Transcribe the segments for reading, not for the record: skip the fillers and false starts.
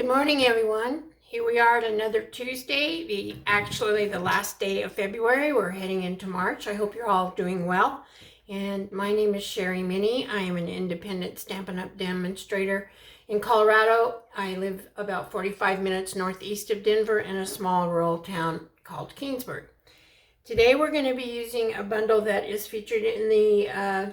Good morning, everyone. Here we are at another Tuesday, actually the last day of February. We're heading into March. I hope you're all doing well. And my name is Sherry Minnie. I am an independent Stampin' Up! Demonstrator in Colorado. I live about 45 minutes northeast of Denver in a small rural town called Keensburg. Today we're going to be using a bundle that is featured in the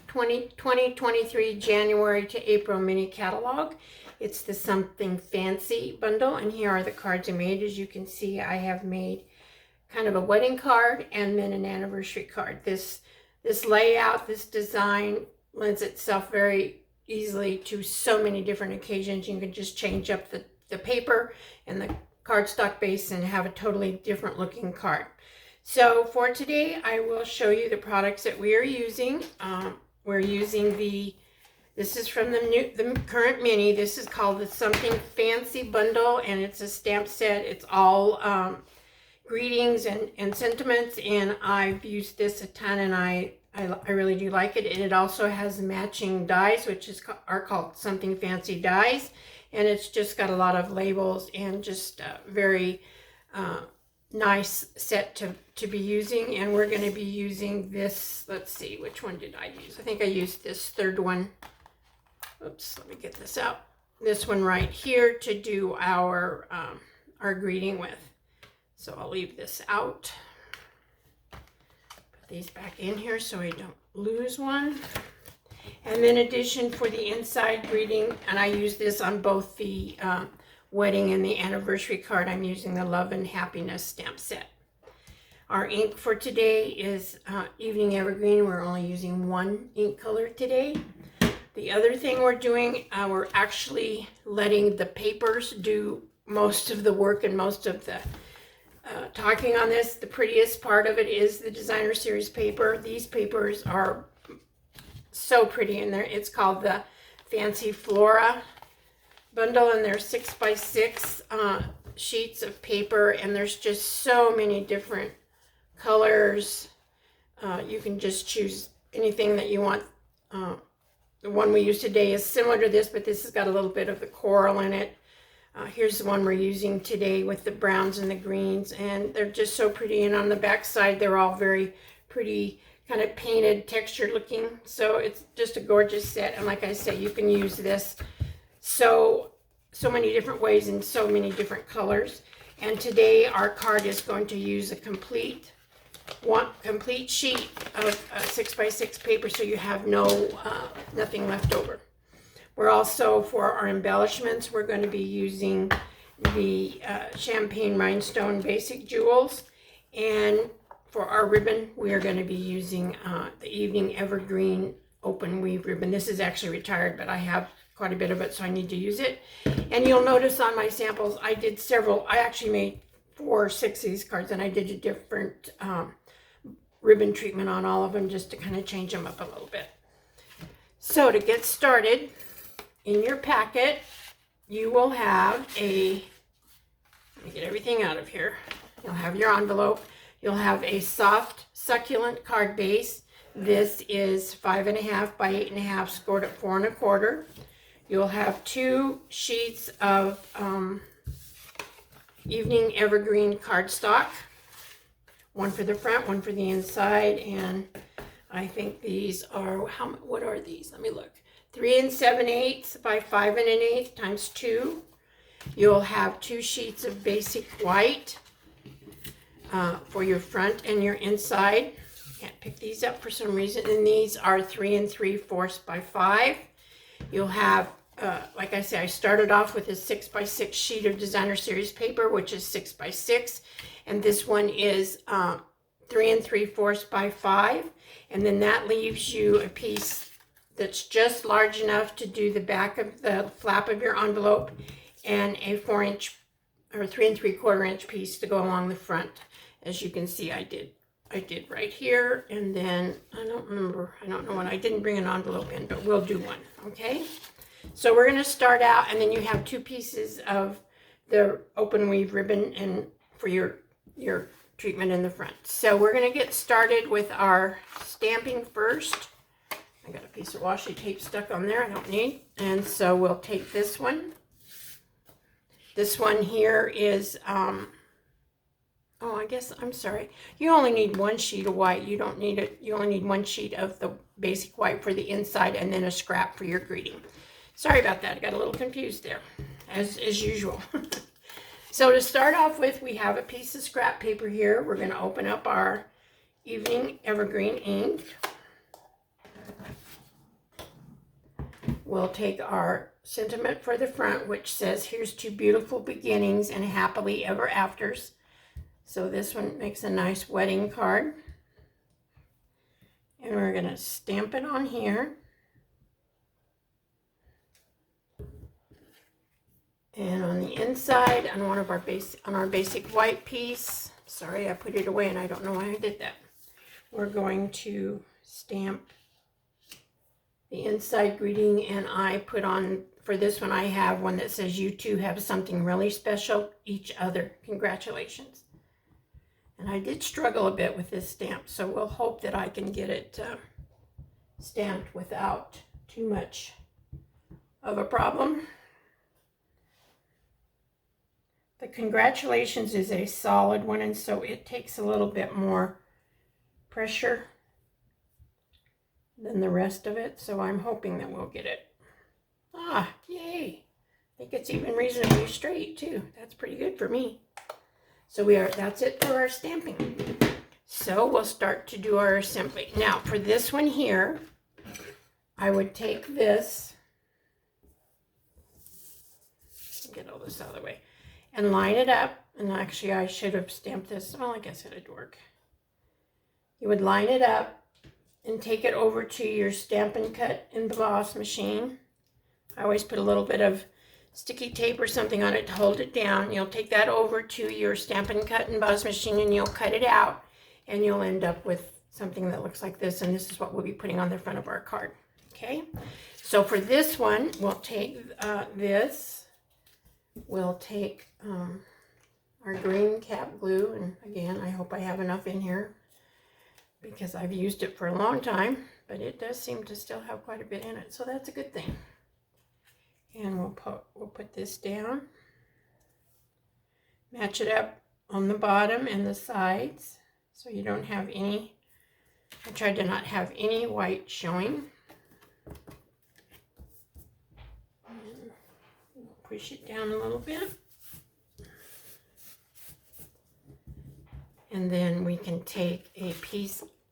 2023 January to April mini catalog. It's the Something Fancy bundle, and here are the cards I made. As you can see, I have made kind of a wedding card and then an anniversary card. This layout, this design lends itself very easily to so many different occasions. You can just change up the paper and the cardstock base and have a totally different looking card. So for today, I will show you the products that we are using. We're using this is from the current mini. This is called the Something Fancy bundle, and it's a stamp set. It's all greetings and sentiments, and I've used this a ton, and I really do like it. And it also has matching dies, which are called Something Fancy dies, and it's just got a lot of labels and just very nice set to be using. And we're going to be using this. Let's see, which one did I use? I think I used this third one. Oops, let me get this out. This one right here to do our greeting with. So I'll leave this out. Put these back in here so I don't lose one. And then addition for the inside greeting, and I use this on both the wedding and the anniversary card. I'm using the Love and Happiness stamp set. Our ink for today is Evening Evergreen. We're only using one ink color today. The other thing we're doing, we're actually letting the papers do most of the work and most of the talking on this. The prettiest part of it is the designer series paper. These papers are so pretty, and it's called the Fancy Flora bundle, and they're 6x6 sheets of paper, and there's just so many different colors. You can just choose anything that you want. The one we use today is similar to this, but this has got a little bit of the coral in it. Here's the one we're using today with the browns and the greens, and they're just so pretty. And on the back side, they're all very pretty, kind of painted, textured looking. So it's just a gorgeous set. And like I say, you can use this so many different ways in so many different colors. And today our card is going to use a complete sheet of 6x6 paper, so you have nothing left over. We're also, for our embellishments, we're going to be using the Champagne Rhinestone Basic Jewels, and for our ribbon we are going to be using the Evening Evergreen Open Weave ribbon. This is actually retired, but I have quite a bit of it, so I need to use it. And you'll notice on my samples I did several. I actually made 4 or 6 of these cards, and I did a different ribbon treatment on all of them just to kind of change them up a little bit. So to get started, in your packet you will have let me get everything out of here. You'll have your envelope. You'll have a soft succulent card base. This is 5.5 by 8.5, scored at 4 1/4. You'll have 2 sheets of Evening Evergreen cardstock. One for the front, one for the inside, and I think these are, what are these? Let me look. 3 7/8 by 5 1/8 times 2. You'll have 2 sheets of basic white for your front and your inside. Can't pick these up for some reason. And these are 3 3/4 by 5. You'll have, like I said, I started off with a 6x6 sheet of designer series paper, which is 6x6. And this one is 3 3/4 by 5. And then that leaves you a piece that's just large enough to do the back of the flap of your envelope, and a 4 inch or 3 3/4 inch piece to go along the front. As you can see, I did right here. And then I don't know when I didn't bring an envelope in, but we'll do one. Okay, so we're going to start out, and then you have 2 pieces of the open weave ribbon and for your treatment in the front. So we're going to get started with our stamping first. I got a piece of washi tape stuck on there I don't need, and so we'll take this one This one here is, oh, I guess, I'm sorry. You only need one sheet of white. You don't need it. You only need one sheet of the basic white for the inside and then a scrap for your greeting. Sorry about that. I got a little confused there, as usual. So to start off with, we have a piece of scrap paper here. We're going to open up our Evening Evergreen ink. We'll take our sentiment for the front, which says, "Here's to beautiful beginnings and happily ever afters." So this one makes a nice wedding card. And we're going to stamp it on here. And on the inside, on one of our basic white piece, sorry, I put it away and I don't know why I did that. We're going to stamp the inside greeting, and I put on, for this one, I have one that says, "You two have something really special, each other. Congratulations." And I did struggle a bit with this stamp, so we'll hope that I can get it stamped without too much of a problem. The congratulations is a solid one, and so it takes a little bit more pressure than the rest of it, so I'm hoping that we'll get it. Ah, yay! I think it's even reasonably straight too. That's pretty good for me. So that's it for our stamping. So we'll start to do our assembly. Now for this one here, I would take this, get all this out of the way, and line it up. And actually I should have stamped this. Well, I guess it'd work. You would line it up and take it over to your Stampin' Cut emboss machine. I always put a little bit of sticky tape or something on it to hold it down. You'll take that over to your Stampin' Cut emboss machine and you'll cut it out, and you'll end up with something that looks like this, and this is what we'll be putting on the front of our card. Okay, so for this one, we'll take this. We'll take our green cap glue, and again, I hope I have enough in here because I've used it for a long time, but it does seem to still have quite a bit in it, so that's a good thing. And we'll put this down, match it up on the bottom and the sides so you don't have any. I tried to not have any white showing. And push it down a little bit. And then we can take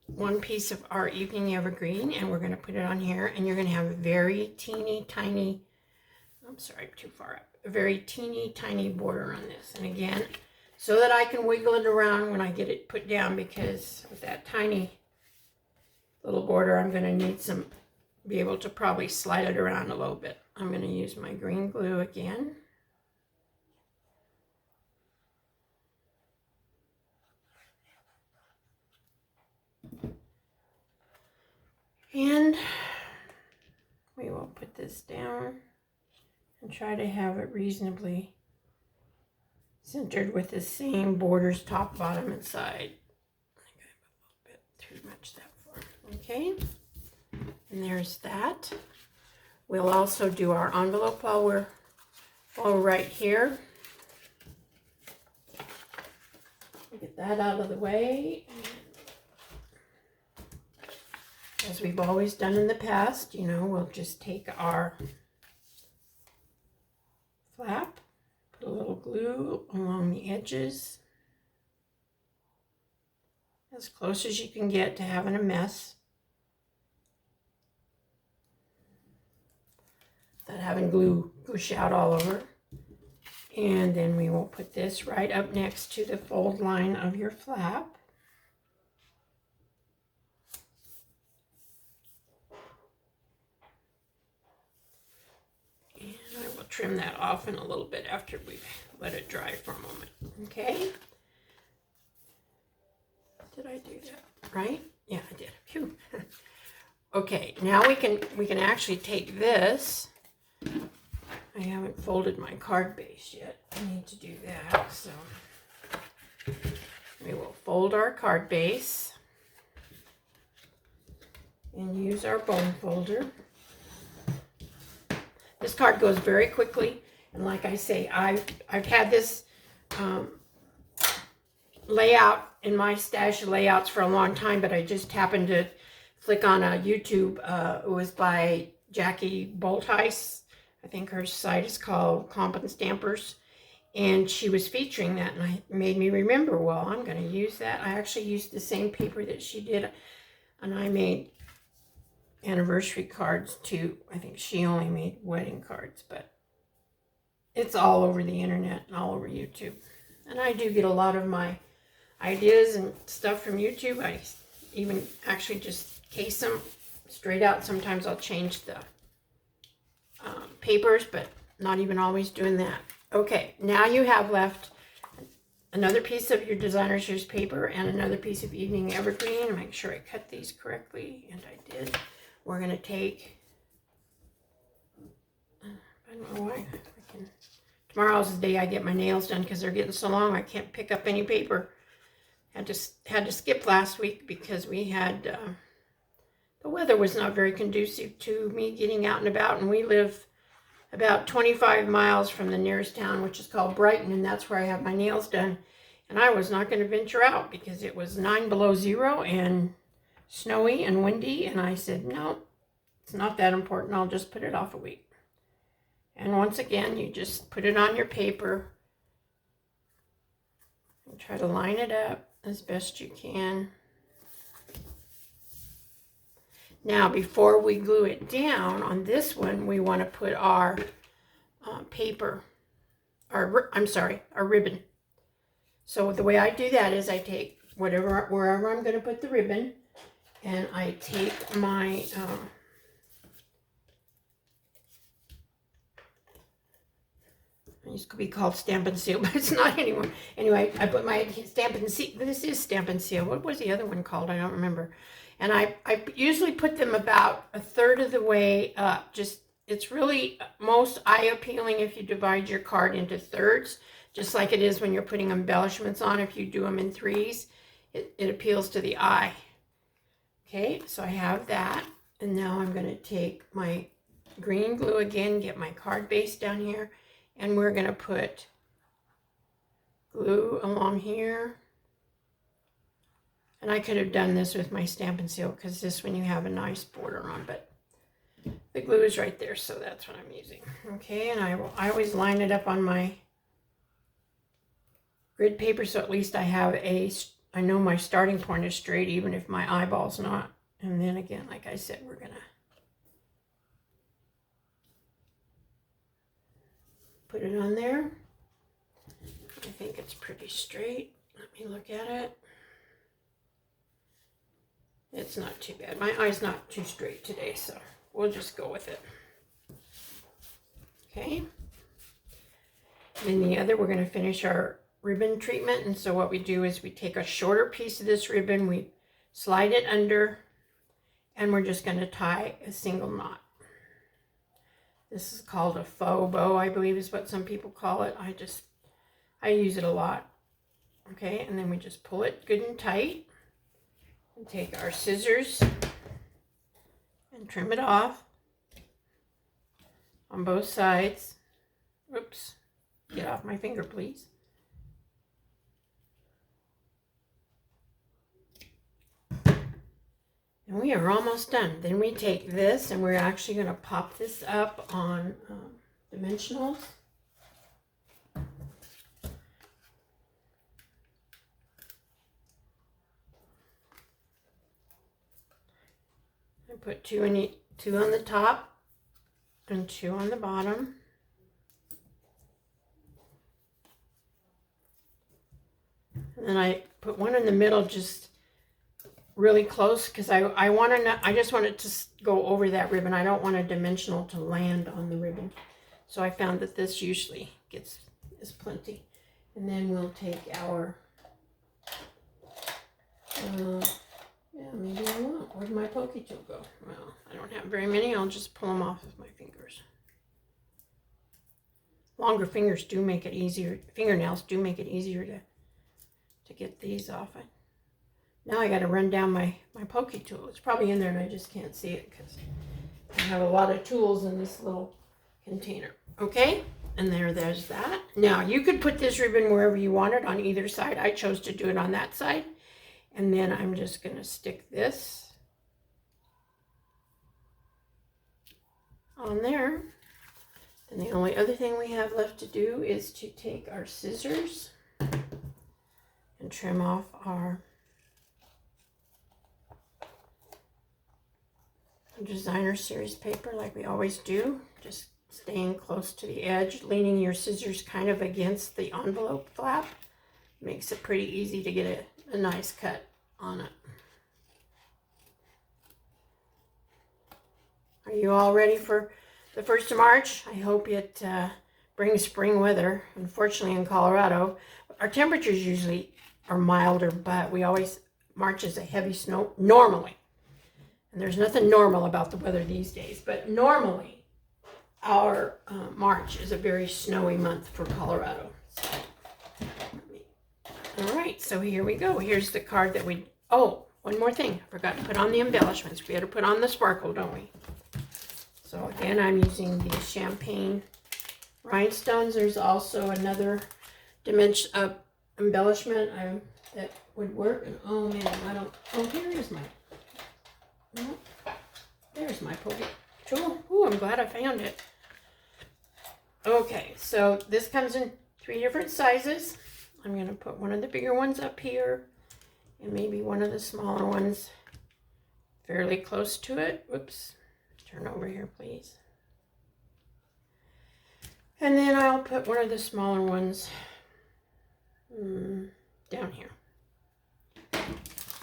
one piece of our Evening Evergreen, and we're going to put it on here, and you're going to have a very teeny tiny, I'm sorry, too far up, a very teeny tiny border on this. And again, so that I can wiggle it around when I get it put down, because with that tiny little border, I'm going to need be able to probably slide it around a little bit. I'm going to use my green glue again. And we will put this down and try to have it reasonably centered with the same borders, top, bottom, and side. I think I have a little bit too much that far. Okay, and there's that. We'll also do our envelope while we're right here. Get that out of the way. As we've always done in the past, we'll just take our flap, put a little glue along the edges, as close as you can get to having a mess, without having glue gush out all over. And then we will put this right up next to the fold line of your flap. Trim that off in a little bit after we let it dry for a moment. Okay, did I do that right? Yeah, I did. Phew. Okay, now we can actually take this. I haven't folded my card base yet. I need to do that. So we will fold our card base and use our bone folder. This card goes very quickly. And like I say, I've had this layout in my stash of layouts for a long time, but I just happened to flick on a YouTube. It was by Jackie Boltheis. I think her site is called Competent Stampers. And she was featuring that, and it made me remember, well, I'm going to use that. I actually used the same paper that she did, and I made anniversary cards too. I think she only made wedding cards, but it's all over the internet and all over YouTube. And I do get a lot of my ideas and stuff from YouTube. I even actually just case them straight out. Sometimes I'll change the papers, but not even always doing that. Okay, now you have left another piece of your designer's choice paper and another piece of evening evergreen. Make sure I cut these correctly, and I did. We're going to take, I don't know why, tomorrow's the day I get my nails done because they're getting so long I can't pick up any paper. Had to skip last week because we had, the weather was not very conducive to me getting out and about, and we live about 25 miles from the nearest town, which is called Brighton, and that's where I have my nails done. And I was not going to venture out because it was 9 below zero and snowy and windy, and I said, no, it's not that important. I'll just put it off a week. And once again, you just put it on your paper and try to line it up as best you can. Now, before we glue it down on this one, we want to put our paper, our ribbon. So the way I do that is I take wherever I'm going to put the ribbon, and I take my, it used to be called Stampin' Seal, but it's not anymore. Anyway, I put my Stampin' Seal, this is Stampin' Seal. What was the other one called? I don't remember. And I usually put them about a third of the way up. It's really most eye-appealing if you divide your card into thirds, just like it is when you're putting embellishments on. If you do them in threes, it appeals to the eye. Okay, so I have that. And now I'm going to take my green glue again, get my card base down here, and we're going to put glue along here. And I could have done this with my Stampin' Seal because this one you have a nice border on, but the glue is right there, so that's what I'm using. Okay, and I always line it up on my grid paper, so at least I know my starting point is straight, even if my eyeball's not. And then again, like I said, we're gonna put it on there. I think it's pretty straight. Let me look at it. It's not too bad. My eye's not too straight today, so we'll just go with it. Okay. Then the other, we're going to finish our ribbon treatment. And so what we do is we take a shorter piece of this ribbon, we slide it under, and we're just going to tie a single knot. This is called a faux bow, I believe is what some people call it. I use it a lot. Okay, and then we just pull it good and tight. And take our scissors and trim it off on both sides. Oops, get off my finger, please. And we are almost done. Then we take this and we're actually going to pop this up on dimensionals. Put two on the top and 2 on the bottom. And then I put one in the middle just really close because I just want it to go over that ribbon. I don't want a dimensional to land on the ribbon. So I found that this usually is plenty. And then we'll take our yeah, maybe I won't. Where'd my pokey tool go? Well, I don't have very many. I'll just pull them off with my fingers. Longer fingers do make it easier. Fingernails do make it easier to get these off. Now I got to run down my pokey tool. It's probably in there and I just can't see it because I have a lot of tools in this little container. Okay, And there's that. Now, you could put this ribbon wherever you want it on either side. I chose to do it on that side. And then I'm just going to stick this on there. And the only other thing we have left to do is to take our scissors and trim off our designer series paper like we always do. Just staying close to the edge, leaning your scissors kind of against the envelope flap. Makes it pretty easy to get a nice cut on it. Are you all ready for the 1st of March? I hope it brings spring weather. Unfortunately in Colorado, our temperatures usually are milder, but March is a heavy snow normally. And there's nothing normal about the weather these days, but normally our March is a very snowy month for Colorado. So, all right, so here we go. Here's the card that one more thing. I forgot to put on the embellishments. We had to put on the sparkle, don't we? So again, I'm using the champagne rhinestones. There's also another dimension of embellishment that would work. And oh man, there's my poke tool. Ooh, I'm glad I found it. Okay, so this comes in 3 different sizes. I'm going to put one of the bigger ones up here and maybe one of the smaller ones fairly close to it. Whoops. Turn over here, please. And then I'll put one of the smaller ones down here.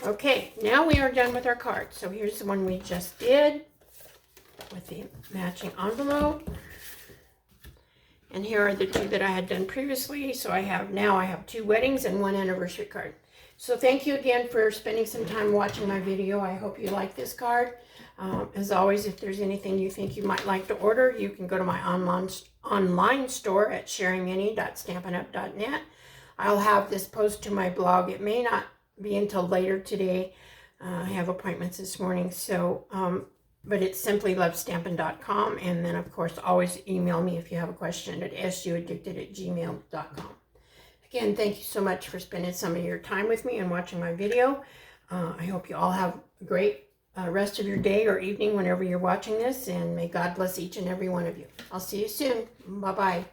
Okay, now we are done with our card. So here's the one we just did with the matching envelope. And here are the 2 that I had done previously. So now I have 2 weddings and 1 anniversary card. So thank you again for spending some time watching my video. I hope you like this card. As always, if there's anything you think you might like to order, you can go to my online store at sharingany.stampinup.net. I'll have this post to my blog. It may not be until later today. I have appointments this morning, so but it's simplylovestampin.com, and then of course always email me if you have a question at suaddicted@gmail.com. Again, thank you so much for spending some of your time with me and watching my video. I hope you all have a great rest of your day or evening whenever you're watching this, and may God bless each and every one of you. I'll see you soon. Bye-bye.